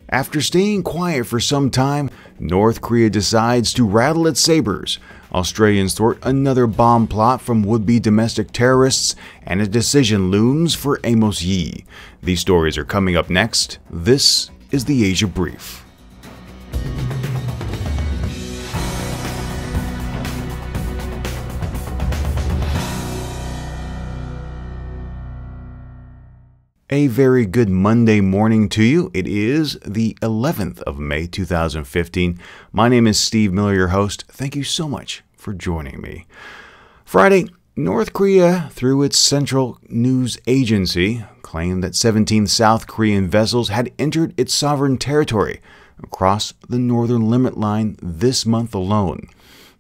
After staying quiet for some time, North Korea decides to rattle its sabers. Australians thwart another bomb plot from would-be domestic terrorists, and a decision looms for Amos Yee. These stories are coming up next. This is the Asia Brief. A very good Monday morning to you. It is the 11th of May 2015. My name is Steve Miller, your host. Thank you so much for joining me. Friday, North Korea, through its Central News Agency, claimed that 17 South Korean vessels had entered its sovereign territory across the northern limit line this month alone.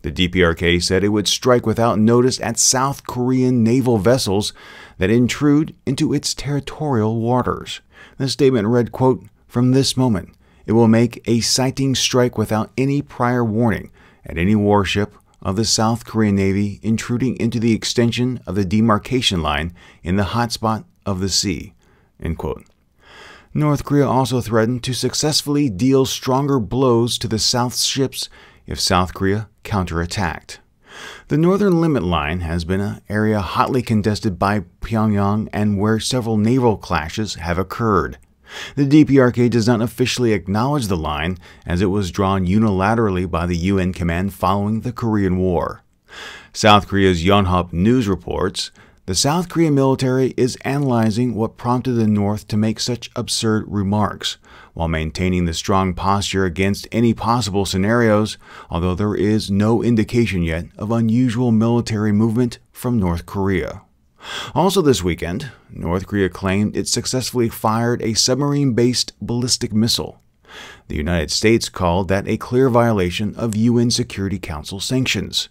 The DPRK said it would strike without notice at South Korean naval vessels that intrude into its territorial waters. The statement read, quote, "From this moment, it will make a sighting strike without any prior warning at any warship of the South Korean Navy intruding into the extension of the demarcation line in the hotspot of the sea," end quote. North Korea also threatened to successfully deal stronger blows to the South's ships if South Korea counterattacked. The northern limit line has been an area hotly contested by Pyongyang and where several naval clashes have occurred. The DPRK does not officially acknowledge the line, as it was drawn unilaterally by the UN command following the Korean War. South Korea's Yonhap News reports, the South Korean military is analyzing what prompted the North to make such absurd remarks, while maintaining the strong posture against any possible scenarios, although there is no indication yet of unusual military movement from North Korea. Also this weekend, North Korea claimed it successfully fired a submarine-based ballistic missile. The United States called that a clear violation of UN Security Council sanctions.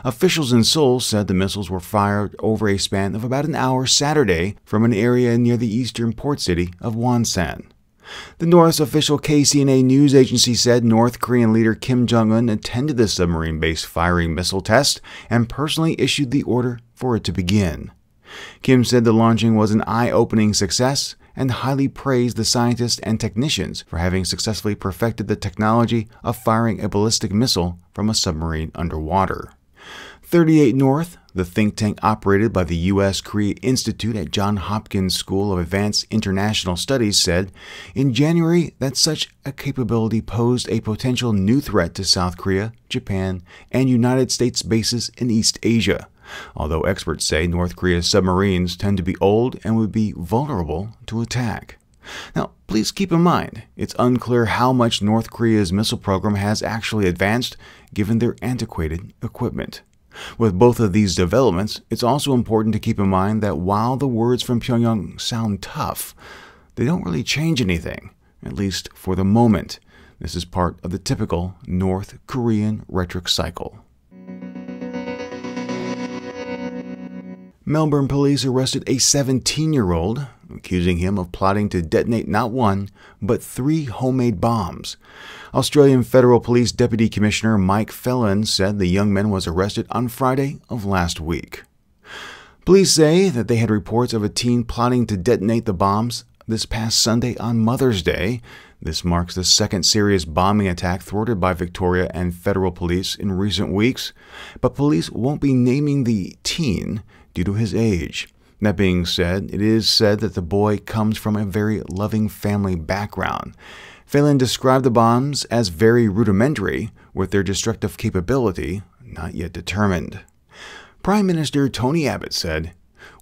Officials in Seoul said the missiles were fired over a span of about an hour Saturday from an area near the eastern port city of Wonsan. The North's official KCNA news agency said North Korean leader Kim Jong-un attended the submarine-based firing missile test and personally issued the order for it to begin. Kim said the launching was an eye-opening success and highly praised the scientists and technicians for having successfully perfected the technology of firing a ballistic missile from a submarine underwater. 38 North, the think tank operated by the U.S. Korea Institute at Johns Hopkins School of Advanced International Studies, said in January that such a capability posed a potential new threat to South Korea, Japan, and United States bases in East Asia, although experts say North Korea's submarines tend to be old and would be vulnerable to attack. Now, please keep in mind, it's unclear how much North Korea's missile program has actually advanced given their antiquated equipment. With both of these developments, it's also important to keep in mind that while the words from Pyongyang sound tough, they don't really change anything, at least for the moment. This is part of the typical North Korean rhetoric cycle. Melbourne Police arrested a 17-year-old, accusing him of plotting to detonate not one, but 3 homemade bombs. Australian Federal Police Deputy Commissioner Mike Phelan said the young man was arrested on Friday of last week. Police say that they had reports of a teen plotting to detonate the bombs this past Sunday on Mother's Day. This marks the second serious bombing attack thwarted by Victoria and Federal Police in recent weeks, but police won't be naming the teen due to his age. That being said, it is said that the boy comes from a very loving family background. Phelan described the bombs as very rudimentary, with their destructive capability not yet determined. Prime Minister Tony Abbott said,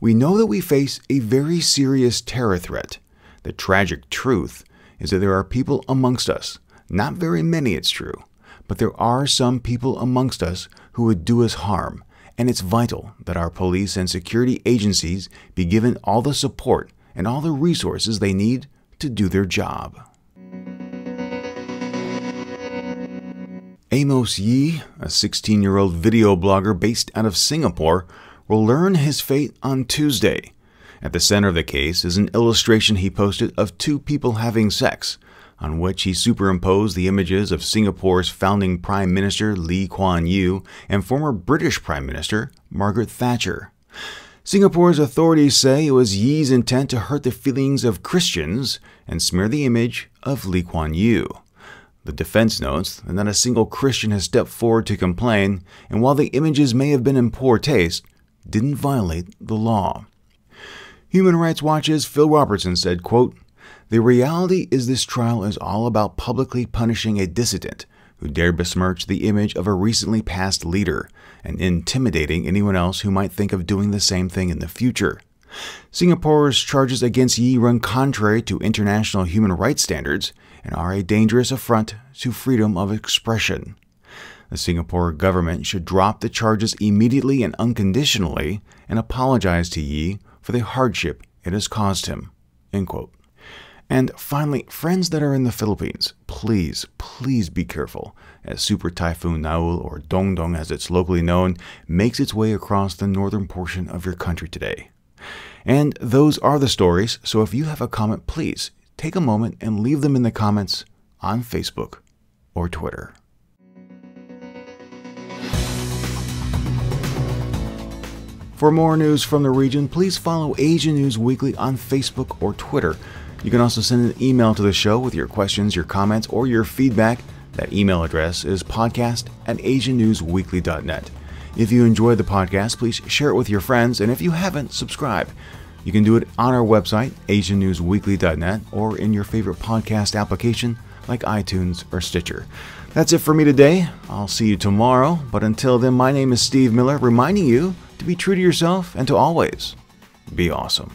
"We know that we face a very serious terror threat. The tragic truth is that there are people amongst us, not very many it's true, but there are some people amongst us who would do us harm, and it's vital that our police and security agencies be given all the support and all the resources they need to do their job." Amos Yee, a 16-year-old video blogger based out of Singapore, will learn his fate on Tuesday. At the center of the case is an illustration he posted of 2 people having sex, on which he superimposed the images of Singapore's founding Prime Minister Lee Kuan Yew and former British Prime Minister Margaret Thatcher. Singapore's authorities say it was Yee's intent to hurt the feelings of Christians and smear the image of Lee Kuan Yew. The defense notes that not a single Christian has stepped forward to complain, and while the images may have been in poor taste, didn't violate the law. Human Rights Watch's Phil Robertson said, quote, "The reality is this trial is all about publicly punishing a dissident who dared besmirch the image of a recently passed leader and intimidating anyone else who might think of doing the same thing in the future. Singapore's charges against Yee run contrary to international human rights standards and are a dangerous affront to freedom of expression. The Singapore government should drop the charges immediately and unconditionally and apologize to Yee for the hardship it has caused him." End quote. And finally, friends that are in the Philippines, please be careful as Super Typhoon Naul, or Dongdong as it's locally known, makes its way across the northern portion of your country today. And those are the stories, so if you have a comment, please take a moment and leave them in the comments on Facebook or Twitter. For more news from the region, please follow Asian News Weekly on Facebook or Twitter. You can also send an email to the show with your questions, your comments, or your feedback. That email address is podcast@asiannewsweekly.net. If you enjoyed the podcast, please share it with your friends, and if you haven't, subscribe. You can do it on our website, asiannewsweekly.net, or in your favorite podcast application like iTunes or Stitcher. That's it for me today. I'll see you tomorrow, but until then, my name is Steve Miller, reminding you to be true to yourself and to always be awesome.